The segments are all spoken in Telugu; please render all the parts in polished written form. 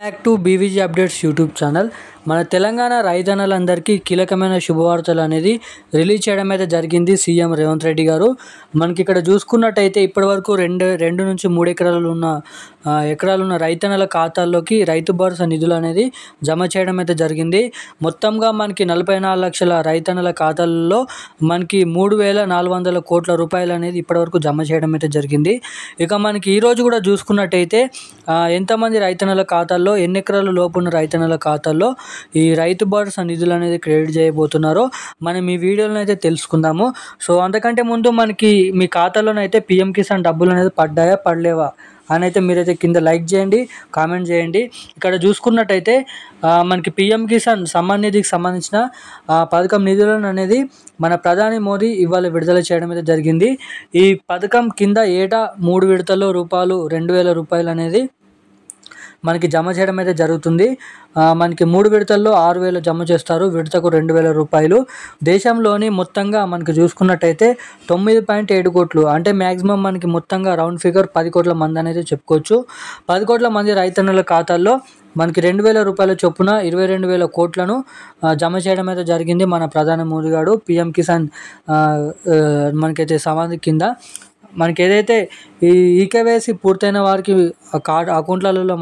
Back to BVG updates YouTube channel. మన తెలంగాణ రైతన్నలందరికీ కీలకమైన శుభవార్తలు అనేది రిలీజ్ చేయడం అయితే జరిగింది సీఎం రేవంత్ రెడ్డి గారు. మనకి ఇక్కడ చూసుకున్నట్టయితే ఇప్పటివరకు రెండు నుంచి 3 ఎకరాలున్న రైతన్నల ఖాతాల్లోకి రైతు భరోసా నిధులు అనేది జమ చేయడం అయితే జరిగింది. మొత్తంగా మనకి 44 లక్షల రైతన్నల ఖాతాల్లో మనకి 3,400 కోట్ల రూపాయలు అనేది ఇప్పటివరకు జమ చేయడం అయితే జరిగింది. ఇక మనకి ఈరోజు కూడా చూసుకున్నట్టయితే ఎంతమంది రైతన్నల ఖాతాల్లో, ఎన్ని ఎకరాల లోపు ఉన్న రైతన్నల ఖాతాల్లో ఈ రైతు భరోసా నిధులు అనేది క్రెడిట్ చేయబోతున్నారో మనం ఈ వీడియోలో అయితే తెలుసుకుందాము. సో అంతకంటే ముందు మనకి మీ ఖాతాలోనైతే పీఎం కిసాన్ డబ్బులు అనేది పడ్డాయా పడలేవా అని అయితే మీరైతే కింద లైక్ చేయండి, కామెంట్ చేయండి. ఇక్కడ చూసుకున్నట్టయితే మనకి పీఎం కిసాన్ సమ్మాన్ నిధికి సంబంధించిన పథకం నిధులను అనేది మన ప్రధాని మోదీ ఇవాళ విడుదల చేయడం అయితే జరిగింది. ఈ పథకం కింద ఏటా 3 విడతల్లో 2,000 రూపాయలు అనేది మనకి జమ చేయడం అయితే జరుగుతుంది. మనకి 3 విడతల్లో 6,000 జమ చేస్తారు, విడతకు 2,000 రూపాయలు. దేశంలోని మొత్తంగా మనకి చూసుకున్నట్టయితే 9.7 కోట్లు, అంటే మ్యాక్సిమం మనకి మొత్తంగా రౌండ్ ఫిగర్ 10 కోట్ల మంది అనేది చెప్పుకోవచ్చు. 10 కోట్ల మంది రైతన్నుల ఖాతాల్లో మనకి 2,000 రూపాయల చొప్పున 22,000 కోట్లను జమ చేయడం అయితే జరిగింది మన ప్రధాని మోదీ గారు పీఎం కిసాన్ మనకైతే సమాధి కింద. మనకి ఏదైతే ఈ ఈకేవైసీ పూర్తయిన వారికి ఖాతాలలో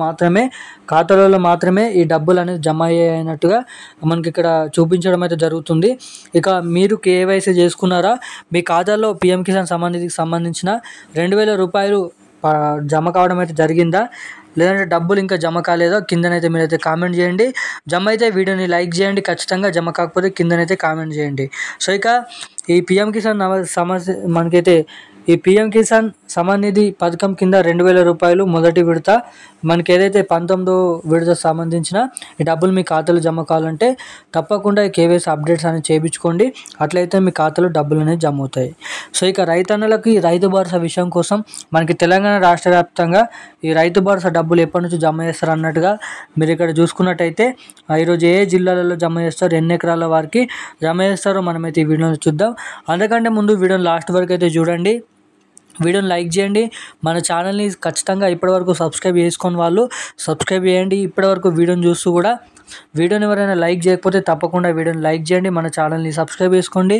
మాత్రమే ఈ డబ్బులు అనేది జమ అయినట్టుగా మనకి ఇక్కడ చూపించడం అయితే జరుగుతుంది. ఇక మీరు కేవైసీ చేసుకున్నారా, మీ ఖాతాలో పీఎం కిసాన్ సమ్మాన్ నిధికి సంబంధించిన 2,000 రూపాయలు జమ కావడం అయితే జరిగిందా, లేదంటే డబ్బులు ఇంకా జమ కాలేదా కిందనైతే మీరైతే కామెంట్ చేయండి. జమ అయితే వీడియోని లైక్ చేయండి, ఖచ్చితంగా జమ కాకపోతే కిందనైతే కామెంట్ చేయండి. సో ఇక ఈ పీఎం కిసాన్ మనకైతే ఈ పీఎం కిసాన్ సమ్మాన్ నిధి పథకం కింద 2,000 రూపాయలు మొదటి విడత, మనకి ఏదైతే 19వ విడత సంబంధించిన ఈ డబ్బులు మీ ఖాతాలో జమ కావాలంటే తప్పకుండా ఈ కేవైసీ అప్డేట్స్ అనేది చేయించుకోండి. అట్లయితే మీ ఖాతాలో డబ్బులు అనేది జమ అవుతాయి. సో ఇక రైతన్నలకి రైతు భరోసా విషయం కోసం మనకి తెలంగాణ రాష్ట్ర వ్యాప్తంగా ఈ రైతు భరోసా డబ్బులు ఎప్పటి నుంచి జమ చేస్తారు అన్నట్టుగా మీరు ఇక్కడ చూసుకున్నట్టయితే ఈరోజు ఏ జిల్లాలలో జమ చేస్తారు, ఎన్ని ఎకరాల వారికి జమ చేస్తారో మనమైతే ఈ వీడియోలో చూద్దాం. అందుకంటే ముందు వీడియోని లాస్ట్ వరకు అయితే చూడండి, వీడియోని లైక్ చేయండి. మన ఛానల్ని ఖచ్చితంగా ఇప్పటివరకు సబ్స్క్రైబ్ చేసుకొని వాళ్ళు సబ్స్క్రైబ్ చేయండి. ఇప్పటివరకు వీడియోని చూస్తూ కూడా వీడియోని ఎవరైనా లైక్ చేయకపోతే తప్పకుండా వీడియోని లైక్ చేయండి, మన ఛానల్ని సబ్స్క్రైబ్ చేసుకోండి.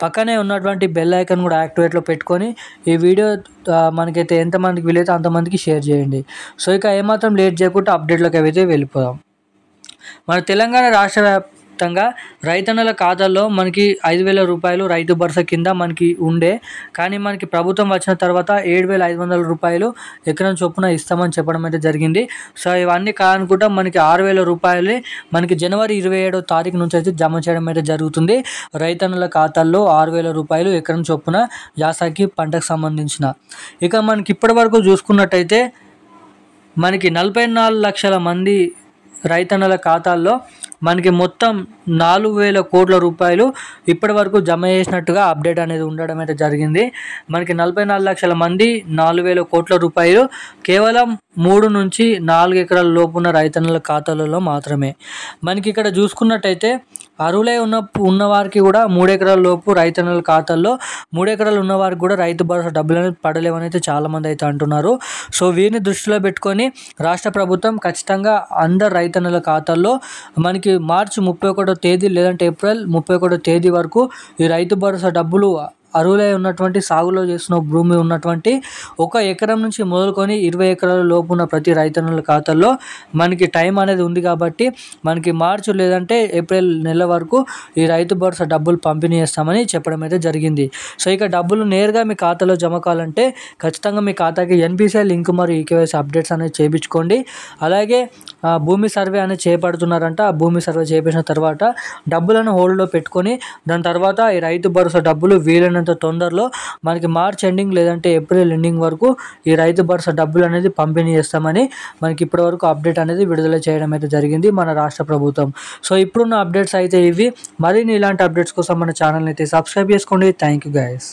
పక్కనే ఉన్నటువంటి బెల్ ఐకాన్ కూడా యాక్టివేట్లో పెట్టుకొని ఈ వీడియో మనకైతే ఎంతమందికి వీలైతే అంతమందికి షేర్ చేయండి. సో ఇక ఏమాత్రం లేట్ చేయకుండా అప్డేట్లోకి అయితే వెళ్ళిపోదాం. మన తెలంగాణ రాష్ట్ర వ్యాప్తంగా రైతన్నల ఖాతాల్లో మనకి 5,000 రూపాయలు రైతు భరోసా కింద మనకి ఉండే, కానీ మనకి ప్రభుత్వం వచ్చిన తర్వాత 7,500 రూపాయలు ఎకరం చొప్పున ఇస్తామని చెప్పడం అయితే జరిగింది. సో ఇవన్నీ కానుకుంటా మనకి 6,000 రూపాయలు మనకి జనవరి 27వ తారీఖు నుంచి అయితే జమ చేయడం అయితే జరుగుతుంది. రైతన్నల ఖాతాల్లో 6,000 రూపాయలు ఎకరం చొప్పున యాసంగి పంటకు సంబంధించిన. ఇక మనకి ఇప్పటి వరకు చూసుకున్నట్టయితే మనకి 44 లక్షల మంది రైతన్నల ఖాతాల్లో మనకి మొత్తం 4,000 కోట్ల రూపాయలు ఇప్పటి వరకు జమ చేసినట్టుగా అప్డేట్ అనేది ఉండడం అయితే జరిగింది. మనకి 44 లక్షల మంది 4,000 కోట్ల రూపాయలు కేవలం 3 నుంచి 4 ఎకరాల లోపు ఉన్న రైతన్నల ఖాతాలలో మాత్రమే. మనకి ఇక్కడ చూసుకున్నట్టయితే అర్హులై ఉన్నవారికి కూడా 3 ఎకరాల లోపు రైతన్నల ఖాతాల్లో 3 ఎకరాలు ఉన్నవారికి కూడా రైతు భరోసా డబ్బులు అనేది పడలేవని అయితే చాలామంది అయితే అంటున్నారు. సో వీరిని దృష్టిలో పెట్టుకొని రాష్ట్ర ప్రభుత్వం ఖచ్చితంగా అందరు రైతన్నల ఖాతాల్లో మనకి మార్చి 31వ తేదీ లేదంటే ఏప్రిల్ 31వ తేదీ వరకు ఈ రైతు భరోసా డబ్బులు అర్హులై ఉన్నటువంటి సాగులో చేసిన భూమి ఉన్నటువంటి 1 ఎకరం నుంచి మొదలుకొని 20 ఎకరాల లోపు ఉన్న ప్రతి రైతన్నుల ఖాతాల్లో మనకి టైం అనేది ఉంది కాబట్టి మనకి మార్చి లేదంటే ఏప్రిల్ నెల వరకు ఈ రైతు భరోసా డబ్బులు పంపిణీ చేస్తామని చెప్పడం అయితే జరిగింది. సో ఇక డబ్బులు నేరుగా మీ ఖాతాలో జమ కావాలంటే ఖచ్చితంగా మీ ఖాతాకి ఎన్పిసిఐ లింక్ మరియు ఈకేవైసీ అప్డేట్స్ అనేది చేయించుకోండి. అలాగే భూమి సర్వే అనేది చేపడుతున్నారంట. ఆ భూమి సర్వే చేపించిన తర్వాత డబ్బులను హోల్డ్లో పెట్టుకొని దాని తర్వాత ఈ రైతు భరోసా డబ్బులు వీలైనంత తొందరలో మనకి మార్చ్ ఎండింగ్ లేదంటే ఏప్రిల్ ఎండింగ్ వరకు ఈ రైతు భరోసా డబ్బులు అనేది పంపిణీ చేస్తామని మనకి ఇప్పటివరకు అప్డేట్ అనేది విడుదల చేయడం అయితే జరిగింది మన రాష్ట్ర ప్రభుత్వం. సో ఇప్పుడున్న అప్డేట్స్ అయితే ఇవి. మరిన్ని ఇలాంటి అప్డేట్స్ కోసం మన ఛానల్ని అయితే సబ్స్క్రైబ్ చేసుకోండి. Thank you guys.